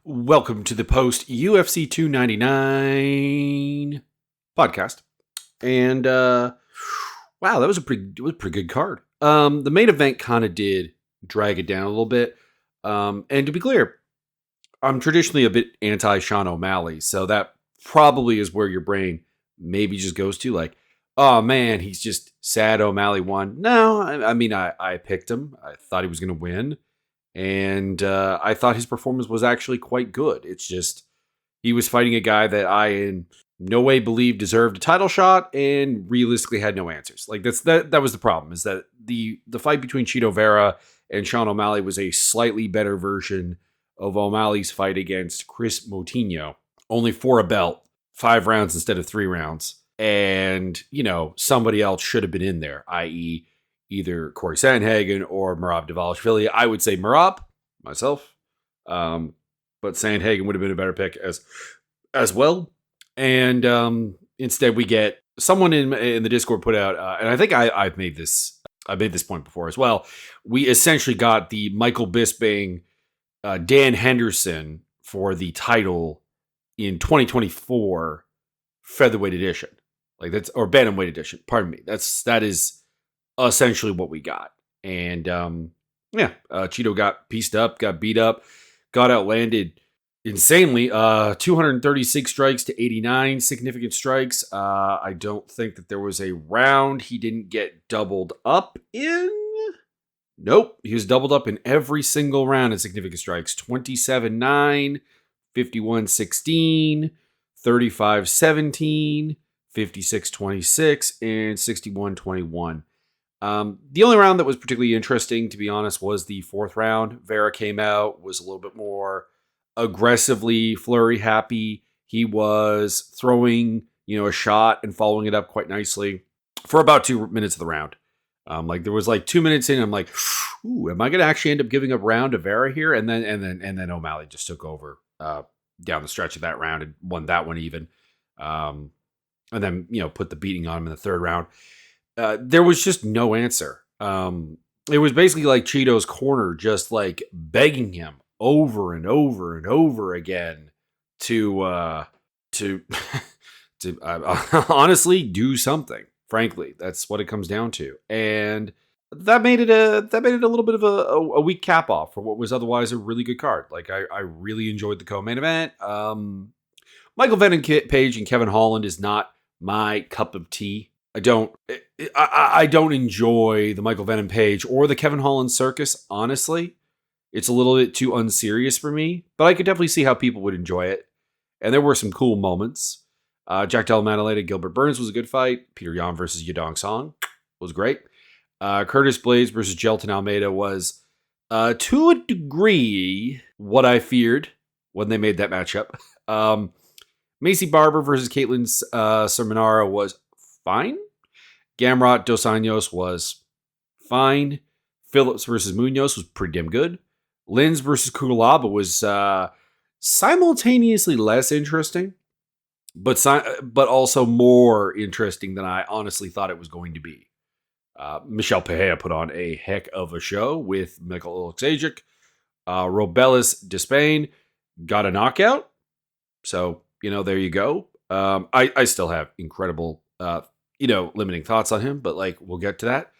Welcome to the post UFC 299 podcast. And wow, that was a pretty good card. The main event kind of did drag it down a little bit. And to be clear, I'm traditionally a bit anti Sean O'Malley, so that probably is where your brain maybe just goes to, like, oh man, he's just sad O'Malley won. No, I mean, I picked him. I thought he was going to win. And I thought his performance was actually quite good. It's just he was fighting a guy that I in no way believed deserved a title shot and realistically had no answers. Like that was the problem, is that the fight between Chito Vera and Sean O'Malley was a slightly better version of O'Malley's fight against Chris Moutinho, only for a belt, 5 rounds instead of 3 rounds. And, somebody else should have been in there, i.e., either Corey Sandhagen or Merab Dvalishvili. I would say Merab, myself. But Sandhagen would have been a better pick as well. And instead we get someone in the Discord put out, and I think I've made this point before as well. We essentially got the Michael Bisping, Dan Henderson for the title in 2024 featherweight edition. Or bantamweight edition. Pardon me. That is essentially what we got. And Chito got pieced up, got beat up, got outlanded insanely. 236 strikes to 89 significant strikes. I don't think that there was a round he didn't get doubled up in. Nope, he was doubled up in every single round in significant strikes. 27-9, 51-16, 35-17, 56-26, and 61-21. The only round that was particularly interesting, to be honest, was the 4th round. Vera came out, was a little bit more aggressively flurry happy. He was throwing, a shot and following it up quite nicely for about 2 minutes of the round. There was 2 minutes in, I'm like, ooh, am I going to actually end up giving up round to Vera here? And then O'Malley just took over down the stretch of that round and won that one even. And then, put the beating on him in the 3rd round. There was just no answer. It was basically like Chito's corner, just begging him over and over and over again to honestly do something. Frankly, that's what it comes down to, and that made it a little bit of a weak cap off for what was otherwise a really good card. I really enjoyed the co-main event. Michael Venom Page and Kevin Holland is not my cup of tea. I don't enjoy the Michael Venom Page or the Kevin Holland circus, honestly. It's a little bit too unserious for me, but I could definitely see how people would enjoy it. And there were some cool moments. Jack Della Madallena, Gilbert Burns was a good fight. Petr Yan versus Yadong Song was great. Curtis Blades versus Gelton Almeida was, to a degree, what I feared when they made that matchup. Macy Barber versus Caitlin Sermonara was fine. Gamrot Dos Anjos was fine. Phillips versus Munoz was pretty damn good. Lins versus Kugalaba was simultaneously less interesting, but also more interesting than I honestly thought it was going to be. Michel Pereira put on a heck of a show with Michael Oleksiejczuk. Robelis Despain got a knockout. So, there you go. I still have incredible, limiting thoughts on him, but we'll get to that.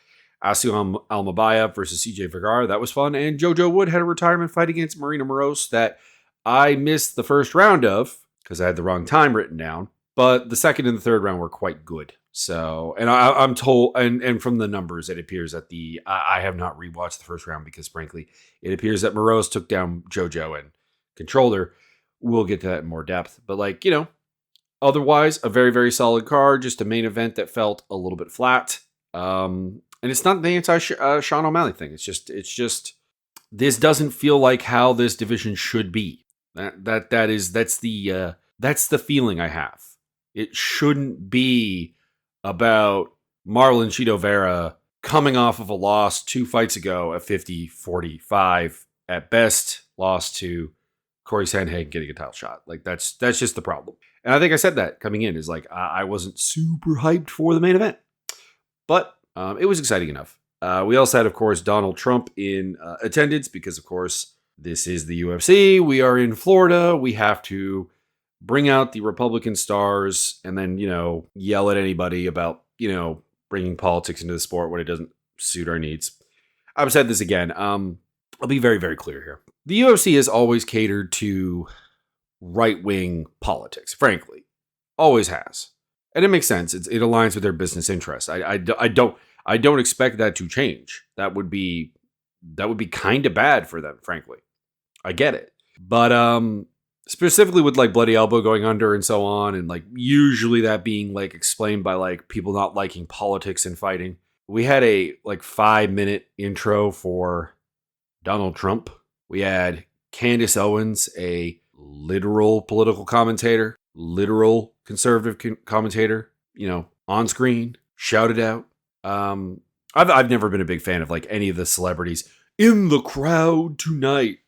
Asiu Almabaya versus CJ Vergara, that was fun. And JoJo Wood had a retirement fight against Marina Moroz that I missed the first round of because I had the wrong time written down. But the 2nd and the 3rd round were quite good. So, and I'm told, and from the numbers, it appears that I have not rewatched the first round because, frankly, it appears that Moroz took down JoJo and controlled her. We'll get to that in more depth. But, otherwise, a very, very solid card. Just a main event that felt a little bit flat. And it's not the anti-Sean O'Malley thing. It's just this doesn't feel like how this division should be. That's the feeling I have. It shouldn't be about Marlon Chito Vera coming off of a loss 2 fights ago at 50-45 at best, lost to Corey Sandhagen getting a title shot. That's just the problem. And I think I said that coming in is I wasn't super hyped for the main event, but it was exciting enough. We also had, of course, Donald Trump in attendance because, of course, this is the UFC. We are in Florida. We have to bring out the Republican stars and then, yell at anybody about, bringing politics into the sport when it doesn't suit our needs. I've said this again. I'll be very, very clear here. The UFC has always catered to right-wing politics, frankly. Always has. And it makes sense. It aligns with their business interests. I don't expect that to change. That would be kind of bad for them, frankly. I get it. But specifically with like Bloody Elbow going under and so on, and like usually that being like explained by like people not liking politics and fighting. We had a like 5-minute intro for Donald Trump. We had Candace Owens, a literal political commentator, literal conservative commentator, on screen, shouted out. I've never been a big fan of like any of the celebrities in the crowd tonight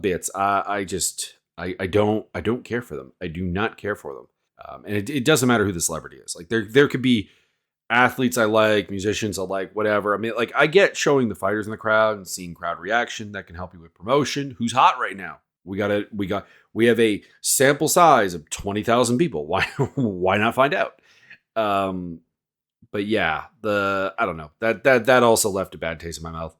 bits. I don't care for them. I do not care for them. And it doesn't matter who the celebrity is. Like there could be athletes I like, musicians I like, whatever. I mean, like I get showing the fighters in the crowd and seeing crowd reaction. That can help you with promotion. Who's hot right now? We have a sample size of 20,000 people. Why not find out? But yeah, I don't know. That also left a bad taste in my mouth.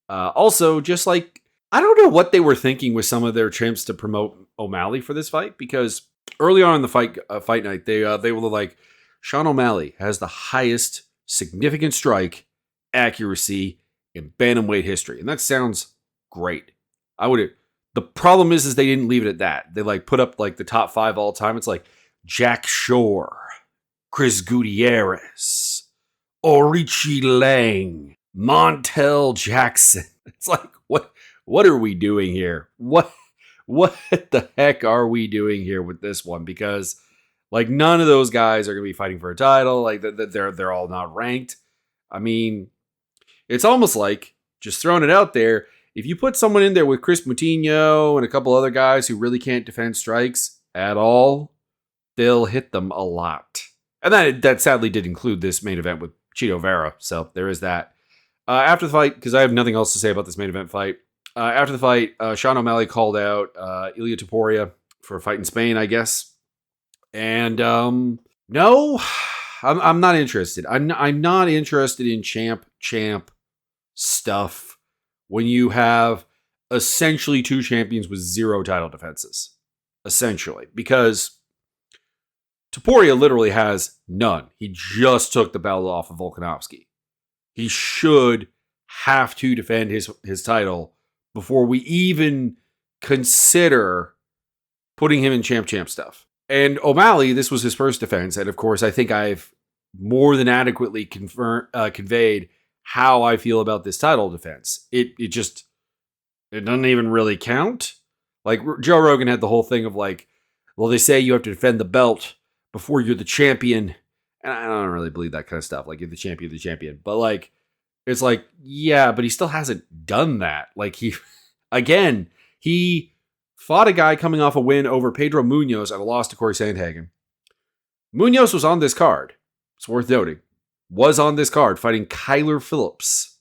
Also, just like, I don't know what they were thinking with some of their attempts to promote O'Malley for this fight, because early on in the fight night, they were like, Sean O'Malley has the highest significant strike accuracy in bantamweight history. And that sounds great. The problem is they didn't leave it at that. They like put up like the top 5 all time. It's like Jack Shore, Chris Gutierrez, Orichi Lang, Montel Jackson. It's like, what are we doing here? What the heck are we doing here with this one? Because like none of those guys are going to be fighting for a title. Like they're all not ranked. I mean, it's almost like, just throwing it out there, if you put someone in there with Chris Moutinho and a couple other guys who really can't defend strikes at all, they'll hit them a lot. And that sadly did include this main event with Chito Vera. So there is that. After the fight, because I have nothing else to say about this main event fight. After the fight, Sean O'Malley called out Ilia Topuria for a fight in Spain, I guess. And no, I'm not interested. I'm not interested in champ stuff when you have essentially 2 champions with 0 title defenses. Essentially. Because Topuria literally has none. He just took the belt off of Volkanovski. He should have to defend his title before we even consider putting him in champ stuff. And O'Malley, this was his first defense. And of course, I think I've more than adequately conveyed how I feel about this title defense. It doesn't even really count. Like Joe Rogan had the whole thing of like, well, they say you have to defend the belt before you're the champion. And I don't really believe that kind of stuff. Like, you're the champion. But like, it's like, yeah, but he still hasn't done that. Like he fought a guy coming off a win over Pedro Munoz at a loss to Corey Sandhagen. Munoz was on this card. It's worth noting. Was on this card fighting Kyler Phillips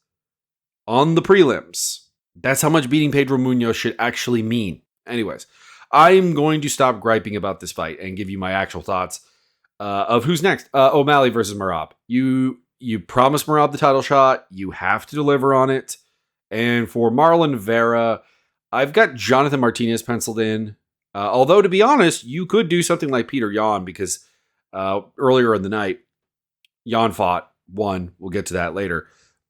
on the prelims. That's how much beating Pedro Munoz should actually mean. Anyways, I'm going to stop griping about this fight and give you my actual thoughts of who's next. O'Malley versus Merab. You promised Merab the title shot. You have to deliver on it. And for Marlon Vera, I've got Jonathan Martinez penciled in. Although, to be honest, you could do something like Petr Yan, because earlier in the night, Yan won. We'll get to that later.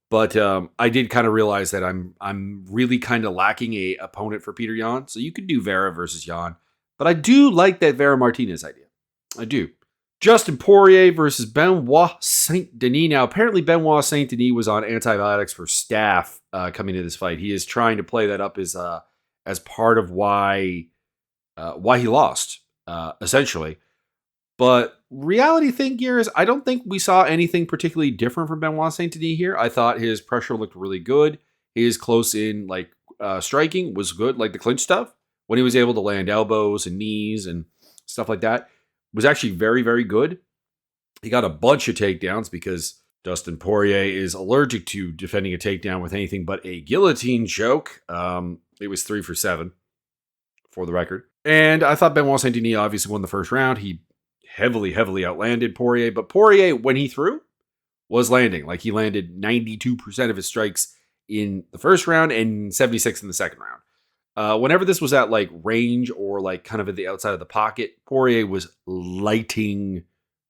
But I did kind of realize that I'm really kind of lacking a opponent for Petr Yan. So you could do Vera versus Yan. But I do like that Vera Martinez idea. I do. Dustin Poirier versus Benoit Saint-Denis. Now, apparently Benoit Saint-Denis was on antibiotics for staph coming to this fight. He is trying to play that up as part of why he lost, essentially. But reality thing here is I don't think we saw anything particularly different from Benoit Saint-Denis here. I thought his pressure looked really good. His close in striking was good, like the clinch stuff. When he was able to land elbows and knees and stuff like that, was actually very, very good. He got a bunch of takedowns because Dustin Poirier is allergic to defending a takedown with anything but a guillotine choke. It was 3 for 7, for the record. And I thought Benoit Saint-Denis obviously won the first round. He heavily outlanded Poirier. But Poirier, when he threw, was landing. Like, he landed 92% of his strikes in the first round and 76 in the second round. Whenever this was at, like, range or, like, kind of at the outside of the pocket, Poirier was lighting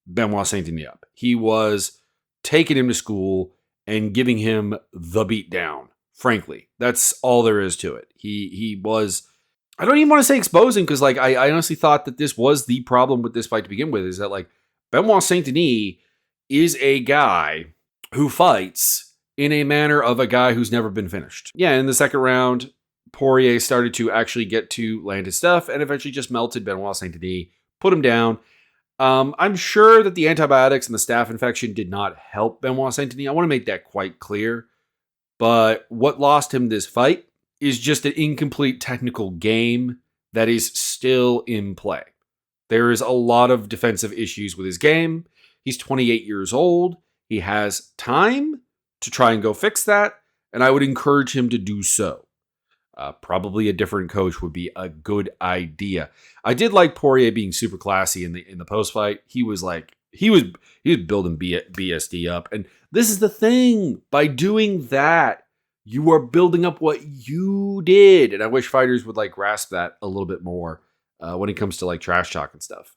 Benoit Saint-Denis up. He was taking him to school and giving him the beat down. Frankly, that's all there is to it. He was, I don't even want to say exposing, because like I honestly thought that this was the problem with this fight to begin with, is that like Benoit Saint-Denis is a guy who fights in a manner of a guy who's never been finished. Yeah, in the second round, Poirier started to actually get to land his stuff and eventually just melted Benoit Saint-Denis, put him down. I'm sure that the antibiotics and the staph infection did not help Benoit Saint-Denis. I want to make that quite clear. But what lost him this fight is just an incomplete technical game that is still in play. There is a lot of defensive issues with his game. He's 28 years old. He has time to try and go fix that, and I would encourage him to do so. Probably a different coach would be a good idea. I did like Poirier being super classy in the post fight. He was building BSD up, and this is the thing. By doing that, you are building up what you did, and I wish fighters would like grasp that a little bit more when it comes to like trash talk and stuff.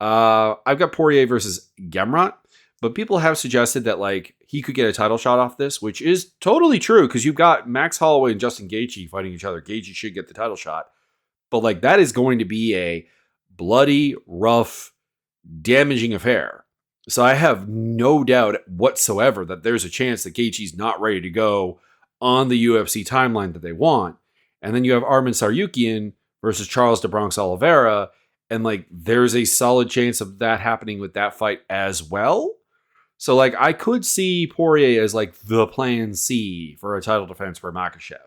I've got Poirier versus Gamrot, but people have suggested that like he could get a title shot off this, which is totally true because you've got Max Holloway and Justin Gaethje fighting each other. Gaethje should get the title shot, but like that is going to be a bloody, rough, damaging affair. So I have no doubt whatsoever that there's a chance that Gaethje's not ready to go on the UFC timeline that they want. And then you have Arman Tsarukyan versus Charles de Bronx Oliveira, and like there's a solid chance of that happening with that fight as well. So like I could see Poirier as like the plan C for a title defense for Makhachev.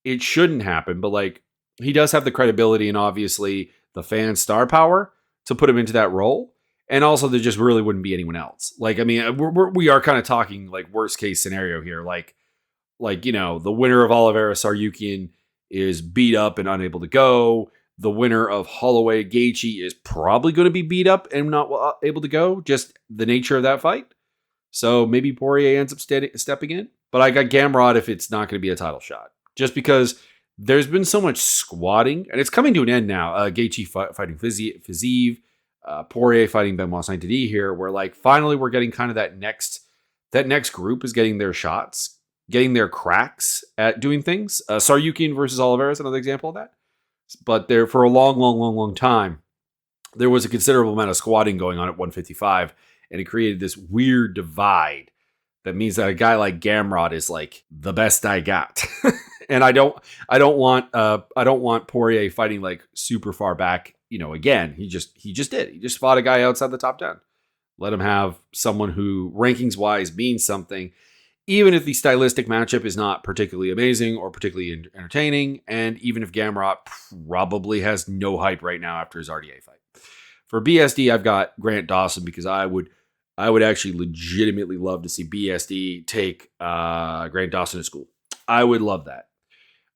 It shouldn't happen, but like he does have the credibility and obviously the fan star power to put him into that role. And also there just really wouldn't be anyone else. Like, I mean, we are kind of talking like worst case scenario here. Like, you know, the winner of Oliveira Tsarukyan is beat up and unable to go. The winner of Holloway Gaethje is probably going to be beat up and not able to go. Just the nature of that fight. So maybe Poirier ends up stepping in. But I got Gamrot if it's not going to be a title shot. Just because there's been so much squatting. And it's coming to an end now. Gaethje fighting Fiziev. Poirier fighting Benoit Saint-Denis here. Where like finally we're getting kind of that next group is getting their shots. Getting their cracks at doing things. Tsarukyan versus Oliveira is another example of that. But there for a long time, there was a considerable amount of squatting going on at 155. And it created this weird divide that means that a guy like Gamrot is like the best I got. And I don't want Poirier fighting like super far back. You know, again, he just did. He just fought a guy outside the top 10. Let him have someone who rankings wise means something, even if the stylistic matchup is not particularly amazing or particularly entertaining. And even if Gamrot probably has no hype right now after his RDA fight. For BSD, I've got Grant Dawson because I would actually legitimately love to see BSD take Grant Dawson to school. I would love that.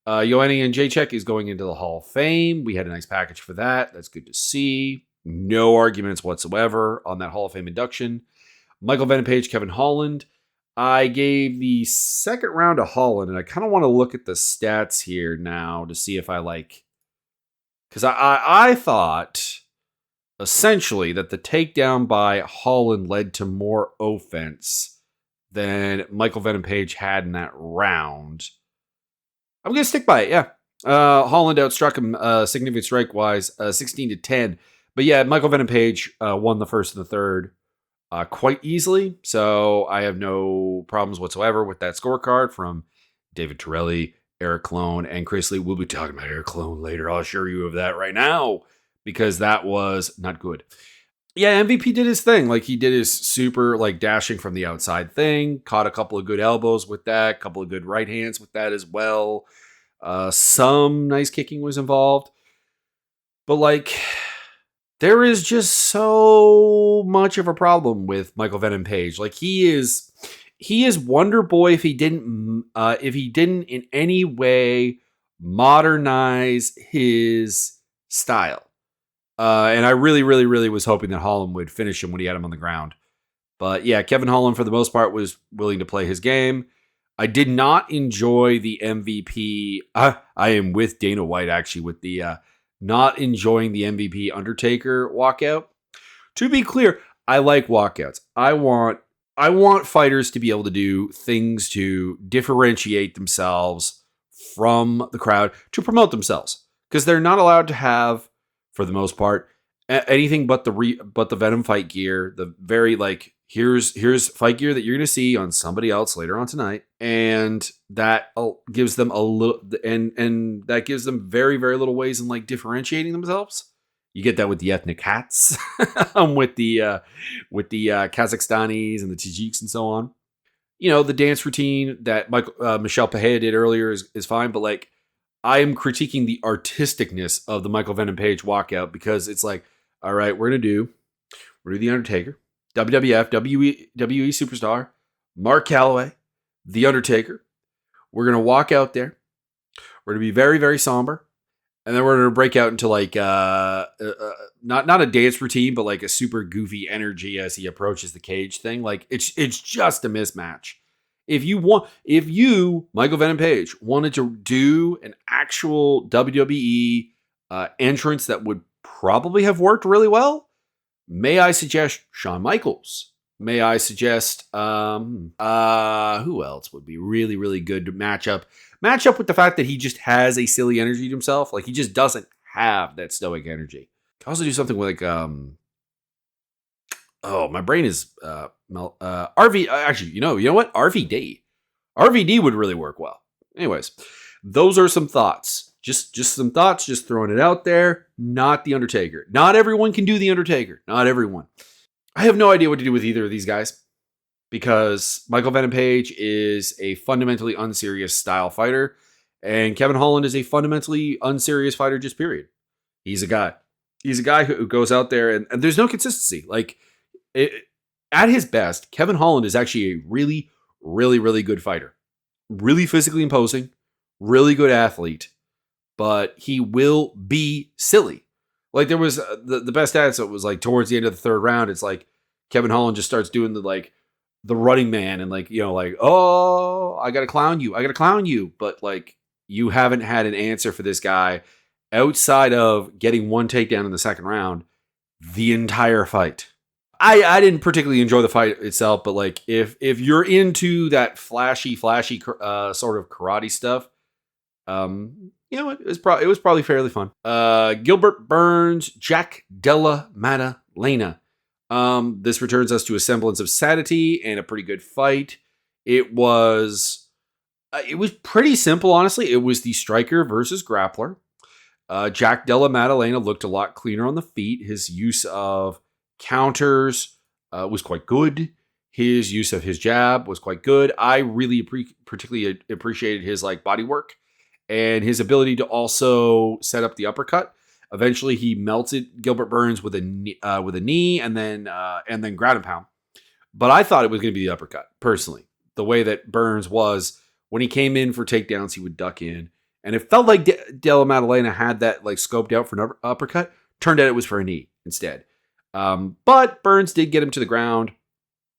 Joanna and Jacek is going into the Hall of Fame. We had a nice package for that. That's good to see. No arguments whatsoever on that Hall of Fame induction. Michael Venom Page, Kevin Holland. I gave the second round to Holland, and I kind of want to look at the stats here now to see if I like... Because I thought... essentially that the takedown by Holland led to more offense than Michael Venom Page had in that round. I'm going to stick by it, yeah. Holland outstruck him significant strike-wise, 16-10. But yeah, Michael Venom Page won the first and the third quite easily. So I have no problems whatsoever with that scorecard from David Torelli, Eric Clone, and Chris Lee. We'll be talking about Eric Clone later. I'll assure you of that right now. Because that was not good. Yeah, MVP did his thing. Like, he did his super, like, dashing from the outside thing. Caught a couple of good elbows with that. Couple of good right hands with that as well. Some nice kicking was involved. But, like, there is just so much of a problem with Michael Venom Page. Like, he is Wonder Boy if he didn't in any way modernize his style. And I really, really, really was hoping that Holland would finish him when he had him on the ground. But yeah, Kevin Holland, for the most part, was willing to play his game. I did not enjoy the MVP. I am with Dana White, actually, with the not enjoying the MVP Undertaker walkout. To be clear, I like walkouts. I want fighters to be able to do things to differentiate themselves from the crowd, to promote themselves, because they're not allowed to have, for the most part, anything but the Venom fight gear. The very here's fight gear that you're going to see on somebody else later on tonight, and that gives them a little, and that gives them very, very little ways in differentiating themselves. You get that with the ethnic hats, with the Kazakhstanis and the Tajiks and so on. The dance routine that Michelle Pajea did earlier is fine, but I am critiquing the artisticness of the Michael Venom Page walkout, because it's all right, we're gonna do the Undertaker, WWF, WWE superstar, Mark Calloway, the Undertaker. We're gonna walk out there. We're gonna be very, very somber. And then we're going to break out into not a dance routine, but a super goofy energy as he approaches the cage thing. It's just a mismatch. If you, Michael Venom Page, wanted to do an actual WWE entrance that would probably have worked really well, may I suggest Shawn Michaels? May I suggest who else would be really, really good to match up with the fact that he just has a silly energy to himself. He just doesn't have that stoic energy. Could also do something with my brain is RV. Actually, you know what? RVD would really work well. Anyways, those are some thoughts. Just some thoughts. Just throwing it out there. Not the Undertaker. Not everyone can do the Undertaker. Not everyone. I have no idea what to do with either of these guys, because Michael Venom Page is a fundamentally unserious style fighter, and Kevin Holland is a fundamentally unserious fighter, just period. He's a guy who goes out there, and there's no consistency. At his best, Kevin Holland is actually a really, really, really good fighter. Really physically imposing, really good athlete, but he will be silly. There was the best stats. It was towards the end of the third round. It's Kevin Holland just starts doing the running man, and oh, I gotta clown you, but you haven't had an answer for this guy outside of getting one takedown in the second round the entire fight. I didn't particularly enjoy the fight itself, but if you're into that flashy sort of karate stuff, it was probably fairly fun. Gilbert Burns, Della, Madallena. This returns us to a semblance of sanity and a pretty good fight. It was pretty simple, honestly. It was the striker versus grappler. Della Madallena looked a lot cleaner on the feet. His use of counters was quite good. His use of his jab was quite good. I really particularly appreciated his body work and his ability to also set up the uppercut. Eventually, he melted Gilbert Burns with a knee and then ground and pound. But I thought it was going to be the uppercut, personally. The way that Burns was, when he came in for takedowns, he would duck in. And it felt like Della Madallena had that scoped out for an uppercut. Turned out it was for a knee instead. But Burns did get him to the ground.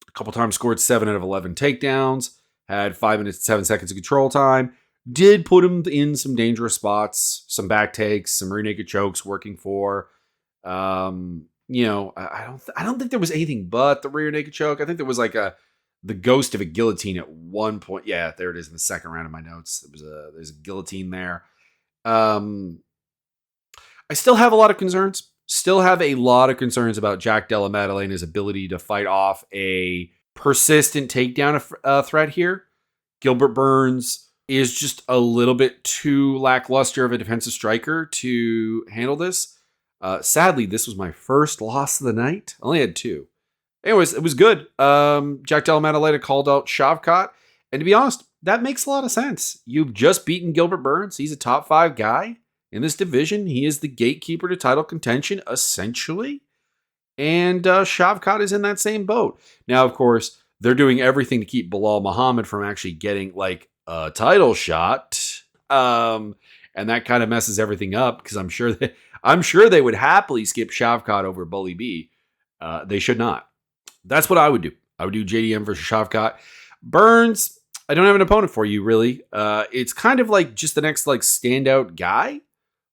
A couple times scored 7 out of 11 takedowns. Had 5 minutes and 7 seconds of control time. Did put him in some dangerous spots, some back takes, some rear naked chokes working for. I don't think there was anything but the rear naked choke. I think there was the ghost of a guillotine at one point. Yeah, there it is in the second round of my notes. There's a guillotine there. I still have a lot of concerns. Still have a lot of concerns about Della Maddalena's ability to fight off a persistent takedown threat here. Gilbert Burns is just a little bit too lackluster of a defensive striker to handle this. Sadly, this was my first loss of the night. I only had 2. Anyways, it was good. Della Maddalena called out Shavkat. And to be honest, that makes a lot of sense. You've just beaten Gilbert Burns. He's a top 5 guy in this division. He is the gatekeeper to title contention, essentially. And Shavkat is in that same boat. Now, of course, they're doing everything to keep Bilal Muhammad from actually getting a title shot. And and that kind of messes everything up because I'm sure they would happily skip Shavkat over Bully B. They should not. That's what I would do. I would do JDM versus Shavkat. Burns, I don't have an opponent for you, really. It's kind of like just the next like standout guy.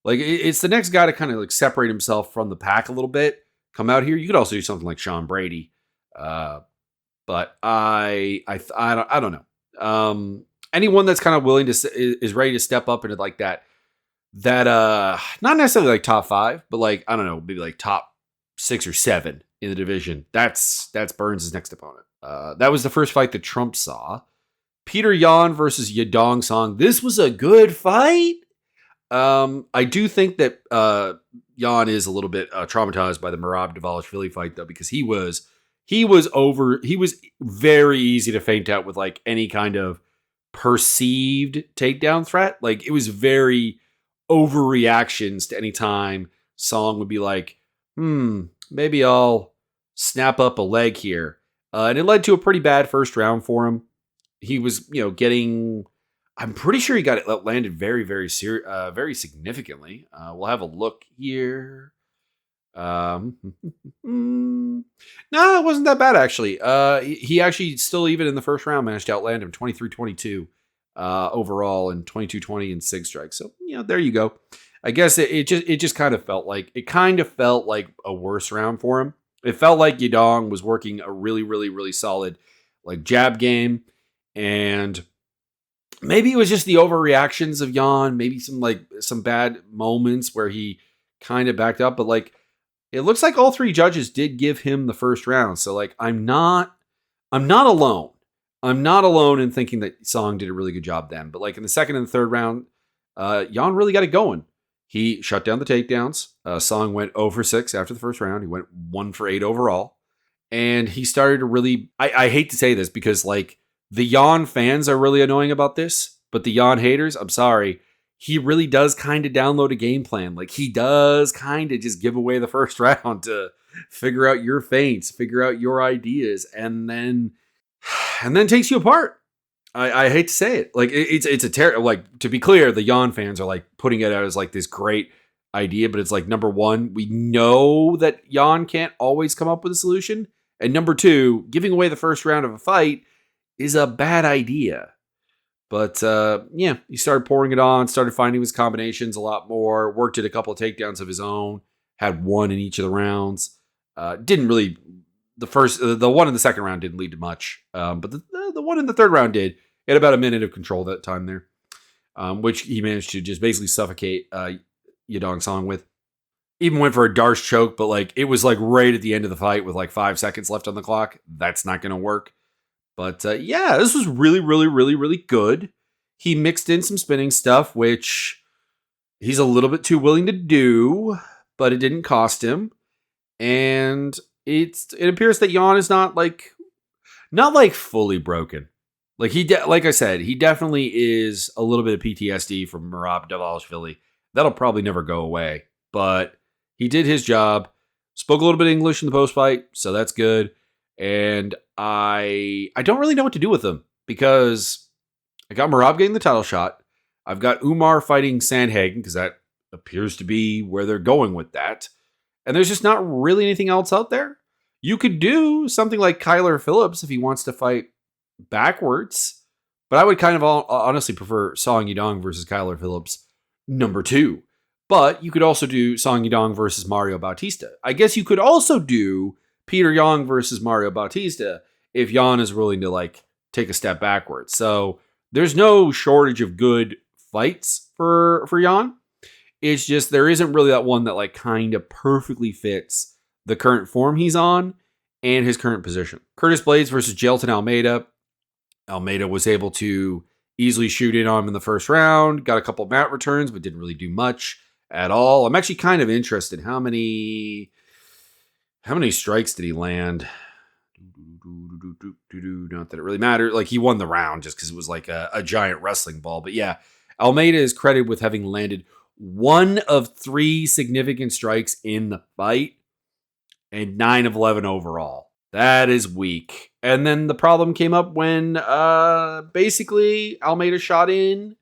Like it's the next guy to kind of like separate himself from the pack a little bit. Come out here. You could also do something like Sean Brady, but I don't know. Anyone that's kind of willing to is ready to step up into like that not necessarily like top 5, but like I don't know, maybe like top 6 or 7 in the division. That's Burns' next opponent. That was the first fight that Trump saw. Petr Yan versus Yadong Song. This was a good fight. I do think that Yan is a little bit traumatized by the Merab Dvalishvili fight though, because he was very easy to faint out with like any kind of perceived takedown threat. Like it was very overreactions to any time Song would be like, maybe I'll snap up a leg here. And it led to a pretty bad first round for him. He was, getting, I'm pretty sure he got it landed very, very very significantly. We'll have a look here. No, it wasn't that bad actually. He actually still, even in the first round, managed to outland him 23-22 overall and 22-20 in sig strikes. So there you go. I guess it just kind of felt like a worse round for him. It felt like Yadong was working a really, really, really solid like jab game, and maybe it was just the overreactions of Yan. Maybe some bad moments where he kind of backed up, but like. It looks like all 3 judges did give him the first round. So like I'm not alone. I'm not alone in thinking that Song did a really good job then. But like in the second and the third round, Yan really got it going. He shut down the takedowns. Song went 0 for 6 after the first round. He went 1 for 8 overall. And he started to really, I hate to say this because like the Yan fans are really annoying about this, but the Yan haters, I'm sorry. He really does kind of download a game plan. Like he does kind of just give away the first round to figure out your feints, figure out your ideas, and then takes you apart. I hate to say it. Like it's a terrible, like to be clear, the Yan fans are like putting it out as like this great idea, but it's like number 1, we know that Yan can't always come up with a solution. And number 2, giving away the first round of a fight is a bad idea. But he started pouring it on, started finding his combinations a lot more, worked at a couple of takedowns of his own, had 1 in each of the rounds. Didn't really, the 1 in the second round didn't lead to much, but the 1 in the third round did. He had about a minute of control that time there, which he managed to just basically suffocate Yadong Song with. Even went for a Darce choke, but like it was like right at the end of the fight with like 5 seconds left on the clock. That's not going to work. But this was really, really, really, really good. He mixed in some spinning stuff, which he's a little bit too willing to do, but it didn't cost him. And it appears that Yan is not fully broken. Like like I said, he definitely is a little bit of PTSD from Merab Dvalishvili. That'll probably never go away, but he did his job. Spoke a little bit of English in the post fight, so that's good. And I don't really know what to do with him because I got Merab getting the title shot. I've got Umar fighting Sandhagen because that appears to be where they're going with that. And there's just not really anything else out there. You could do something like Kyler Phillips if he wants to fight backwards. But I would kind of honestly prefer Song Yadong versus Kyler Phillips number 2. But you could also do Song Yadong versus Mario Bautista. I guess you could also do Petr Yan versus Mario Bautista if Yan is willing to take a step backwards. So there's no shortage of good fights for Yan. It's just there isn't really that one that kind of perfectly fits the current form he's on and his current position. Curtis Blades versus Jailton Almeida. Almeida was able to easily shoot in on him in the first round. Got a couple mat returns, but didn't really do much at all. I'm actually kind of interested. How many strikes did he land? Not that it really mattered. He won the round just because it was like a giant wrestling ball. But yeah, Almeida is credited with having landed 1 of 3 significant strikes in the fight and 9 of 11 overall. That is weak. And then the problem came up when basically Almeida shot in,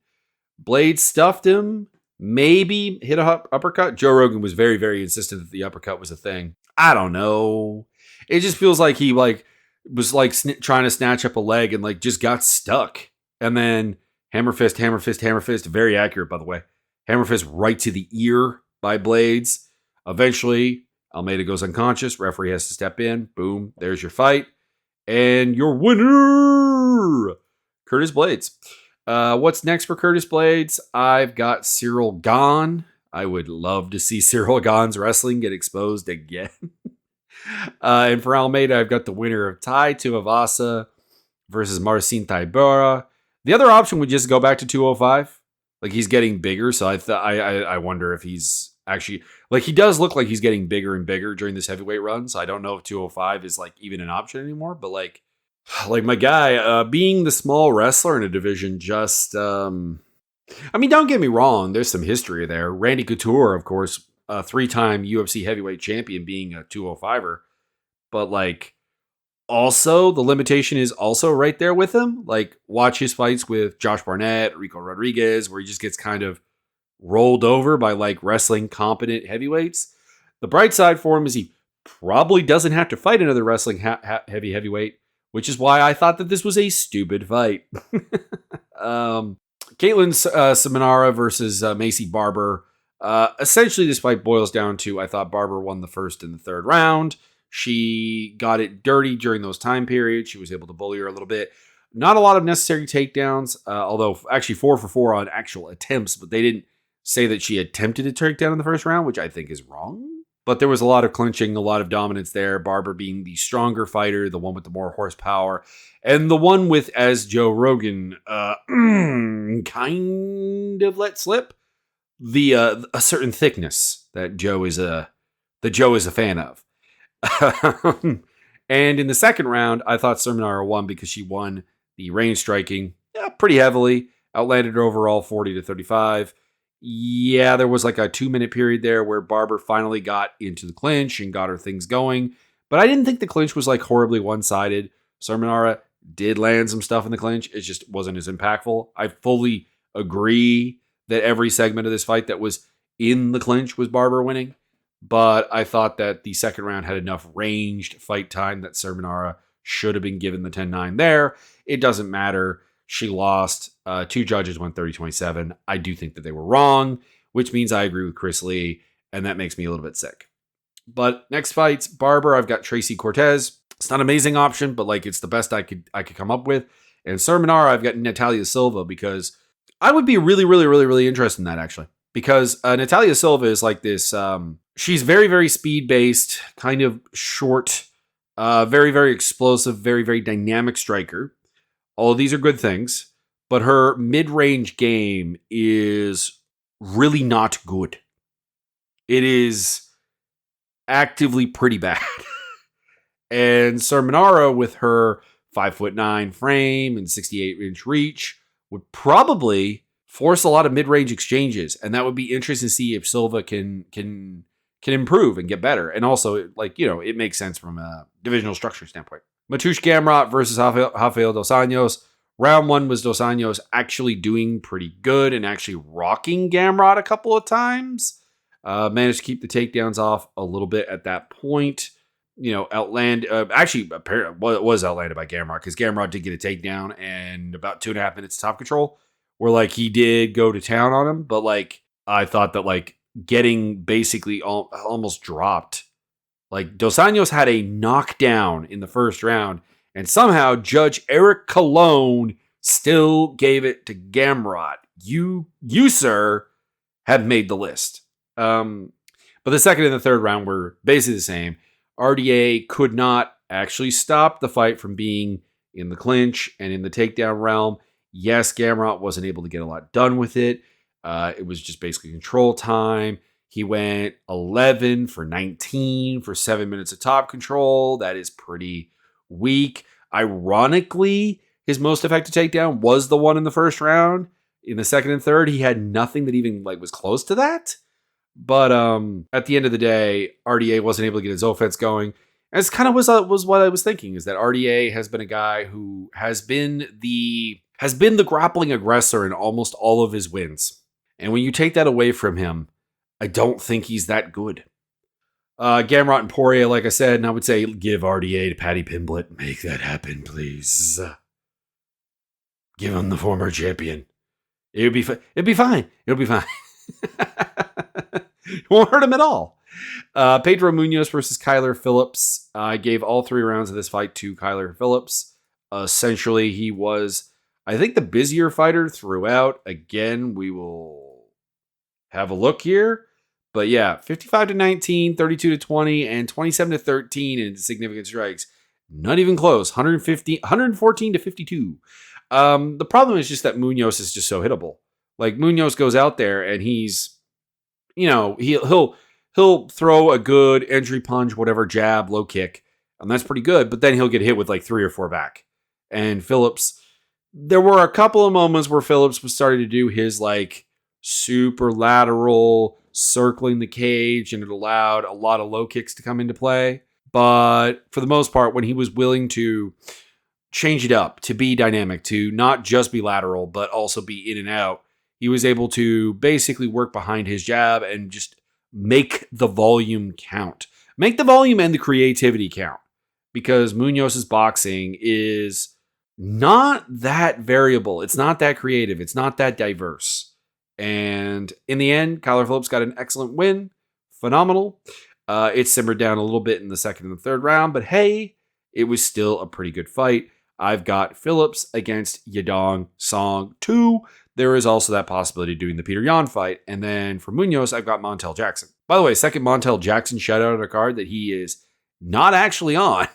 Blade stuffed him, maybe hit a uppercut. Joe Rogan was very, very insistent that the uppercut was a thing. I don't know. It just feels like he was trying to snatch up a leg and just got stuck. And then hammer fist, very accurate, by the way. Hammer fist right to the ear by Blades. Eventually, Almeida goes unconscious. Referee has to step in. Boom. There's your fight. And your winner, Curtis Blades. What's next for Curtis Blades? I've got Cyril Gahn. I would love to see Cyril Gahn's wrestling get exposed again. And for Almeida, I've got the winner of Tai Tuivasa versus Marcin Tybura. The other option would just go back to 205. He's getting bigger, so I wonder if he's actually he does look like he's getting bigger and bigger during this heavyweight run. So I don't know if 205 is even an option anymore. But like my guy, being the small wrestler in a division, just don't get me wrong. There's some history there. Randy Couture, of course, a 3-time UFC heavyweight champion, being a 205er, but also the limitation is also right there with him. Watch his fights with Josh Barnett, Rico Rodriguez, where he just gets kind of rolled over by wrestling competent heavyweights. The bright side for him is he probably doesn't have to fight another wrestling heavyweight, which is why I thought that this was a stupid fight. Caitlin Seminara versus Macy Barber. Essentially, this fight boils down to, I thought Barber won the first and the third round. She got it dirty during those time periods. She was able to bully her a little bit. Not a lot of necessary takedowns, although actually 4 for 4 on actual attempts, but they didn't say that she attempted a takedown in the first round, which I think is wrong. But there was a lot of clinching, a lot of dominance there. Barber being the stronger fighter, the one with the more horsepower, and the one with, as Joe Rogan kind of let slip, a certain thickness that Joe is a fan of. And in the second round, I thought Seminara won because she won the range striking pretty heavily, outlanded her overall 40-35. Yeah, there was a 2-minute period there where Barber finally got into the clinch and got her things going, but I didn't think the clinch was horribly one-sided. Seminara did land some stuff in the clinch. It just wasn't as impactful. I fully agree that every segment of this fight that was in the clinch was Barber winning, but I thought that the second round had enough ranged fight time that Seminara should have been given the 10-9 there. It doesn't matter. She lost. 2 judges went 30-27. I do think that they were wrong, which means I agree with Chris Lee, and that makes me a little bit sick. But next fights, Barber, I've got Tracy Cortez. It's not an amazing option, but it's the best I could come up with. And Seminara, I've got Natalia Silva, because I would be really, really, really, really interested in that, actually. Because Natalia Silva is this, she's very, very speed-based, kind of short, very, very explosive, very, very dynamic striker. All of these are good things, but her mid-range game is really not good. It is actively pretty bad. And Seminara, with her 5'9" frame and 68-inch reach, would probably force a lot of mid-range exchanges, and that would be interesting to see if Silva can improve and get better. And also, it makes sense from a divisional structure standpoint. Mateusz Gamrot versus Rafael Dos Anjos. Round 1 was Dos Anjos actually doing pretty good and actually rocking Gamrot a couple of times. Managed to keep the takedowns off a little bit at that point. Apparently was outlanded by Gamrot, because Gamrot did get a takedown and about 2.5 minutes of top control, where he did go to town on him. But I thought that getting basically almost dropped. Dos Anjos had a knockdown in the first round, and somehow Judge Eric Colon still gave it to Gamrot. You, sir, have made the list. But the second and the third round were basically the same. RDA could not actually stop the fight from being in the clinch and in the takedown realm. Yes, Gamrot wasn't able to get a lot done with it. It was just basically control time. He went 11 for 19 for 7 minutes of top control. That is pretty weak. Ironically, his most effective takedown was the one in the first round. In the second and third, he had nothing that even was close to that. But at the end of the day, RDA wasn't able to get his offense going. And it's kind of was what I was thinking, is that RDA has been a guy who has been the grappling aggressor in almost all of his wins. And when you take that away from him, I don't think he's that good. Gamrot and Poirier, like I said, and I would say give RDA to Paddy Pimblett. Make that happen, please. Give him the former champion. It'd be fine. It'll be fine. It won't hurt him at all. Pedro Munoz versus Kyler Phillips. I gave all 3 rounds of this fight to Kyler Phillips. Essentially, he was, I think, the busier fighter throughout. Again, we will have a look here. But yeah, 55-19, 32-20, and 27-13 in significant strikes. Not even close. 114-52. The problem is just that Munoz is just so hittable. Like, Munoz goes out there and he's, he'll throw a good entry punch, whatever, jab, low kick, and that's pretty good. But then he'll get hit with like 3 or 4 back. And Phillips, there were a couple of moments where Phillips was starting to do his like super lateral circling the cage, and it allowed a lot of low kicks to come into play. But for the most part, when he was willing to change it up, to be dynamic, to not just be lateral, but also be in and out, he was able to basically work behind his jab and just make the volume count. Make the volume and the creativity count. Because Munoz's boxing is not that variable. It's not that creative. It's not that diverse. And in the end, Kyler Phillips got an excellent win. Phenomenal. It simmered down a little bit in the second and the third round, but hey, it was still a pretty good fight. I've got Phillips against Yadong Song 2. There is also that possibility of doing the Petr Yan fight. And then for Munoz, I've got Montel Jackson. By the way, second Montel Jackson shout out on a card that he is not actually on.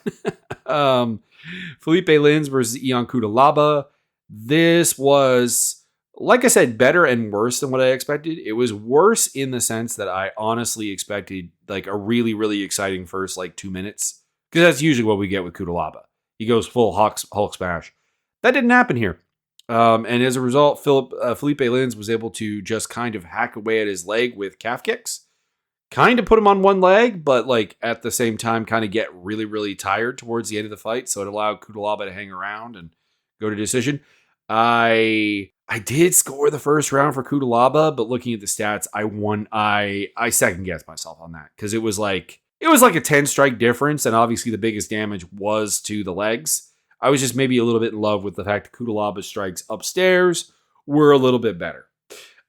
Felipe Lins versus Ion Cutelaba. This was, like I said, better and worse than what I expected. It was worse in the sense that I honestly expected like a really, really exciting first like 2 minutes. Because that's usually what we get with Cutelaba. He goes full Hulk smash. That didn't happen here. And as a result, Felipe Lins was able to just kind of hack away at his leg with calf kicks. Kind of put him on one leg, but like at the same time kind of get really, really tired towards the end of the fight. So it allowed Cutelaba to hang around and go to decision. I did score the first round for Cutelaba, but looking at the stats, I won. I second guessed myself on that because it was like a 10 strike difference, and obviously the biggest damage was to the legs. I was just maybe a little bit in love with the fact that Cutelaba's strikes upstairs were a little bit better.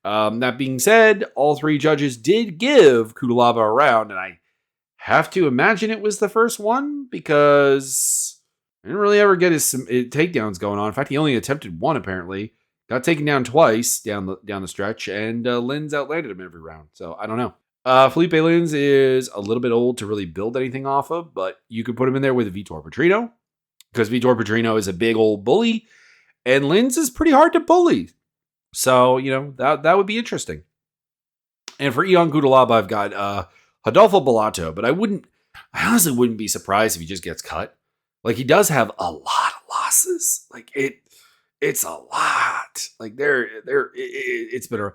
That being said, all 3 judges did give Cutelaba a round, and I have to imagine it was the first one because I didn't really ever get his takedowns going on. In fact, he only attempted one apparently. Got taken down twice down the stretch, and Lins outlanded him every round. So I don't know. Felipe Lins is a little bit old to really build anything off of, but you could put him in there with Vitor Petrino because Vitor Petrino is a big old bully, and Lins is pretty hard to bully. So, that would be interesting. And for Ion Cutelaba, I've got Rodolfo Bellato, but I honestly wouldn't be surprised if he just gets cut. Like, he does have a lot of losses. Like, it's a lot. Like, it's been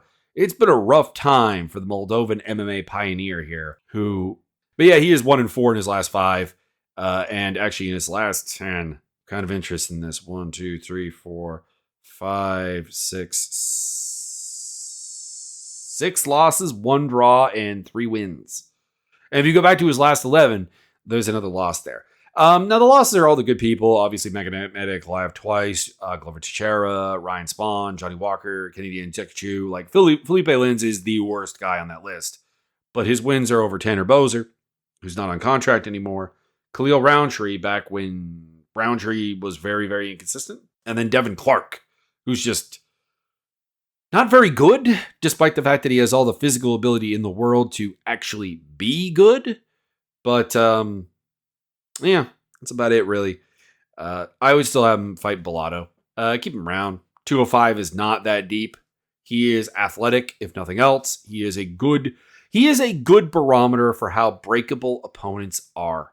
a rough time for the Moldovan MMA pioneer here. But yeah, he is 1-4 in his last 5, and actually in his last 10. Kind of interest in this. 1, 2, 3, 4, 5, 6 losses, 1 draw, and 3 wins. And if you go back to his last 11, there's another loss there. Now, the losses are all the good people. Obviously, Megan Medic live twice, Glover Teixeira, Ryan Spawn, Johnny Walker, Canadian Tekchu. Like, Felipe Lins is the worst guy on that list. But his wins are over Tanner Bozer, who's not on contract anymore. Khalil Roundtree, back when Roundtree was very, very inconsistent. And then Devin Clark, who's just not very good, despite the fact that he has all the physical ability in the world to actually be good. But, yeah, that's about it, really. I would still have him fight Bellato. Keep him around. 205 is not that deep. He is athletic, if nothing else. He is a good barometer for how breakable opponents are.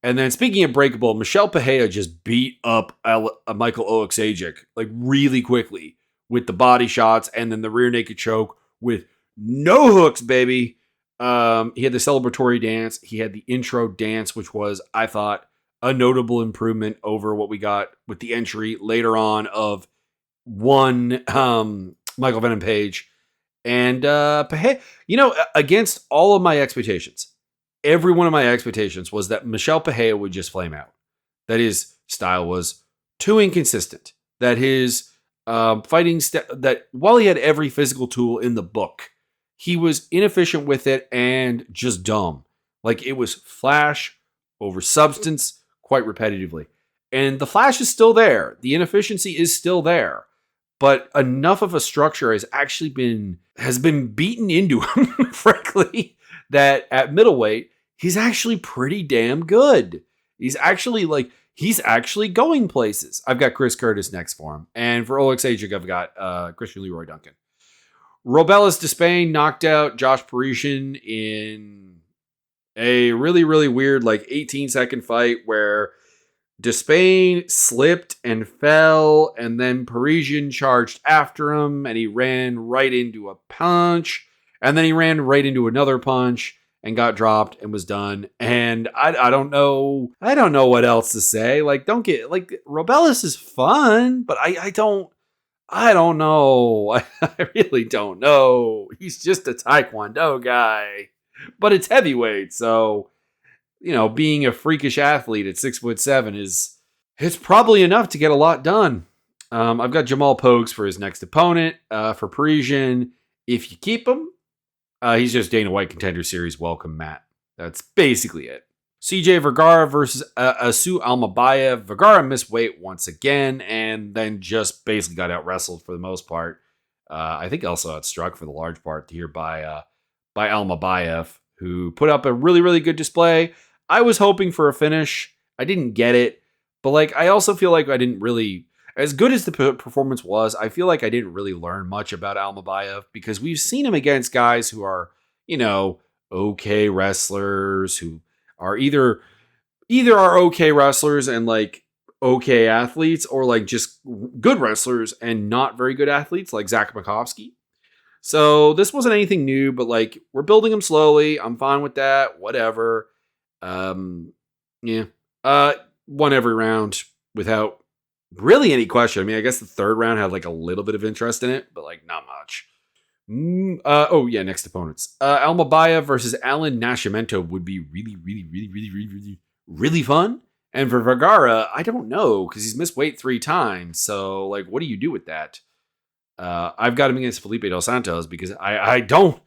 And then speaking of breakable, Michel Pereira just beat up Michael Oleksiejczuk like really quickly with the body shots and then the rear naked choke with no hooks, baby. He had the celebratory dance. He had the intro dance, which was, I thought, a notable improvement over what we got with the entry later on of one Michael Venom Page. And Peje, against all of my expectations, every one of my expectations was that Michel Peje would just flame out. That his style was too inconsistent. That his fighting that while he had every physical tool in the book, he was inefficient with it and just dumb. Like it was flash over substance quite repetitively. And the flash is still there. The inefficiency is still there. But enough of a structure has been beaten into him, frankly, that at middleweight, he's actually pretty damn good. He's actually going places. I've got Chris Curtis next for him. And for Oleg Sajik, I've got Christian Leroy Duncan. Robelis Despain knocked out Josh Parisian in a really, really weird 18-second fight where Despain slipped and fell, and then Parisian charged after him, and he ran right into a punch, and then he ran right into another punch and got dropped and was done. And I don't know what else to say. Robelis is fun, but I don't know. I really don't know. He's just a Taekwondo guy, but it's heavyweight, so being a freakish athlete at 6'7" it's probably enough to get a lot done. I've got Jamal Pokes for his next opponent. For Parisian, if you keep him, he's just Dana White Contender Series welcome mat. That's basically it. CJ Vergara versus Asu Almabayev. Vergara missed weight once again and then just basically got out wrestled for the most part. I think also outstruck for the large part here by Almabayev, who put up a really, really good display. I was hoping for a finish. I didn't get it. But I also feel like I didn't really, as good as the performance was, I feel like I didn't really learn much about Almabayev because we've seen him against guys who are, okay wrestlers, who are either are okay wrestlers and okay athletes, or just good wrestlers and not very good athletes like Zach Makovsky. So this wasn't anything new, but we're building him slowly. I'm fine with that. Whatever. Yeah. Won every round without really any question. I mean, I guess the third round had a little bit of interest in it, but not much. Next opponents. Almabayev versus Alan Nascimento would be really, really, really, really, really, really, really fun. And for Vergara, I don't know because he's missed weight 3 times. So what do you do with that? I've got him against Felipe Dos Santos because I don't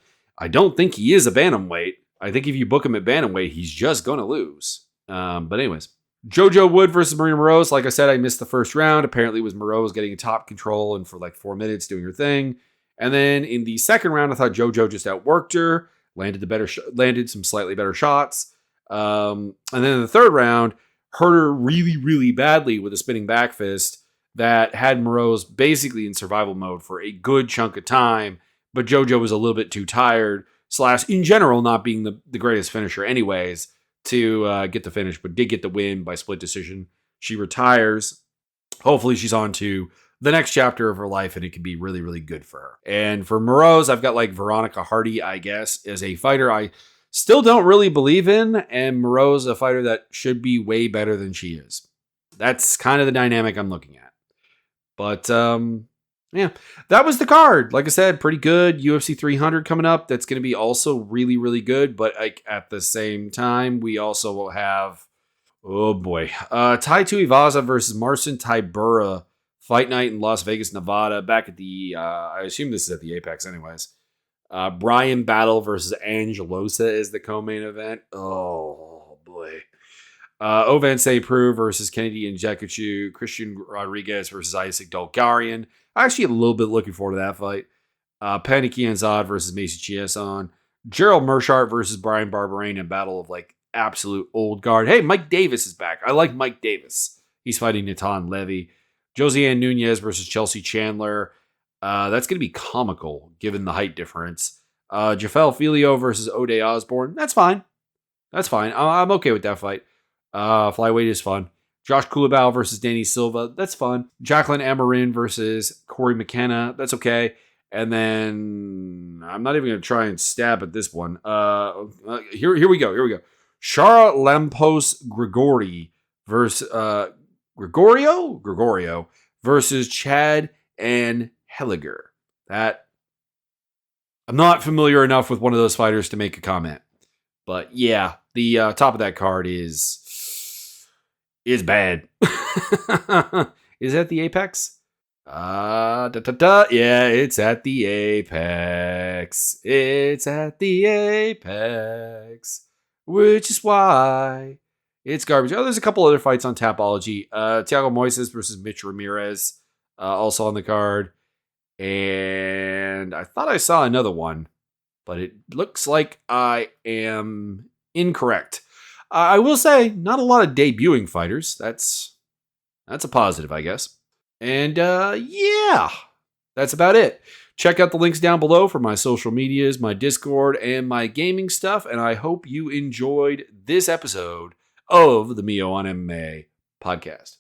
think he is a bantamweight. I think if you book him at bantamweight, he's just gonna lose. But anyways, JoJo Wood versus Marina Moroz. Like I said, I missed the first round. Apparently, it was Moroz getting top control and for 4 minutes doing her thing. And then in the second round, I thought JoJo just outworked her, landed some slightly better shots. And then in the third round, hurt her really, really badly with a spinning back fist that had Moroz basically in survival mode for a good chunk of time. But JoJo was a little bit too tired, / in general not being the greatest finisher anyways, to get the finish, but did get the win by split decision. She retires. Hopefully she's on to the next chapter of her life, and it can be really, really good for her. And for Moroz, I've got Veronica Hardy, I guess, as a fighter I still don't really believe in, and Moroz, a fighter that should be way better than she is. That's kind of the dynamic I'm looking at. But, yeah, that was the card. Like I said, pretty good. UFC 300 coming up. That's going to be also really, really good. But at the same time, we also will have, oh boy, Tai Tuivasa versus Marcin Tybura fight night in Las Vegas, Nevada. Back at the, I assume this is at the Apex anyways. Brian Battle versus Angelosa is the co-main event. Oh boy. Ovan Saipru versus Kennedy Nzechukwu. Christian Rodriguez versus Isaac Dolgarian. I actually a little bit looking forward to that fight. Panny Kianzad versus Macy Chiasson. Gerald Mershart versus Brian Barberane in battle of absolute old guard. Hey, Mike Davis is back. I like Mike Davis. He's fighting Natan Levy. Josiane Nunez versus Chelsea Chandler. That's going to be comical given the height difference. Jafel Filio versus O'Day Osborne. That's fine. I'm okay with that fight. Flyweight is fun. Josh Kulabau versus Danny Silva. That's fun. Jacqueline Amarin versus Corey McKenna. That's okay. And then I'm not even going to try and stab at this one. Here we go. Shara Lampos Grigori versus Gregorio versus Chad and Helliger. That I'm not familiar enough with one of those fighters to make a comment. But yeah, the top of that card is bad. Is that the Apex? Yeah, it's at the Apex. It's at the Apex, which is why it's garbage. Oh, there's a couple other fights on Tapology. Thiago Moises versus Mitch Ramirez, also on the card. And I thought I saw another one, but it looks like I am incorrect. I will say, not a lot of debuting fighters. That's a positive, I guess. And yeah, that's about it. Check out the links down below for my social medias, my Discord, and my gaming stuff. And I hope you enjoyed this episode of the Mio on MMA podcast.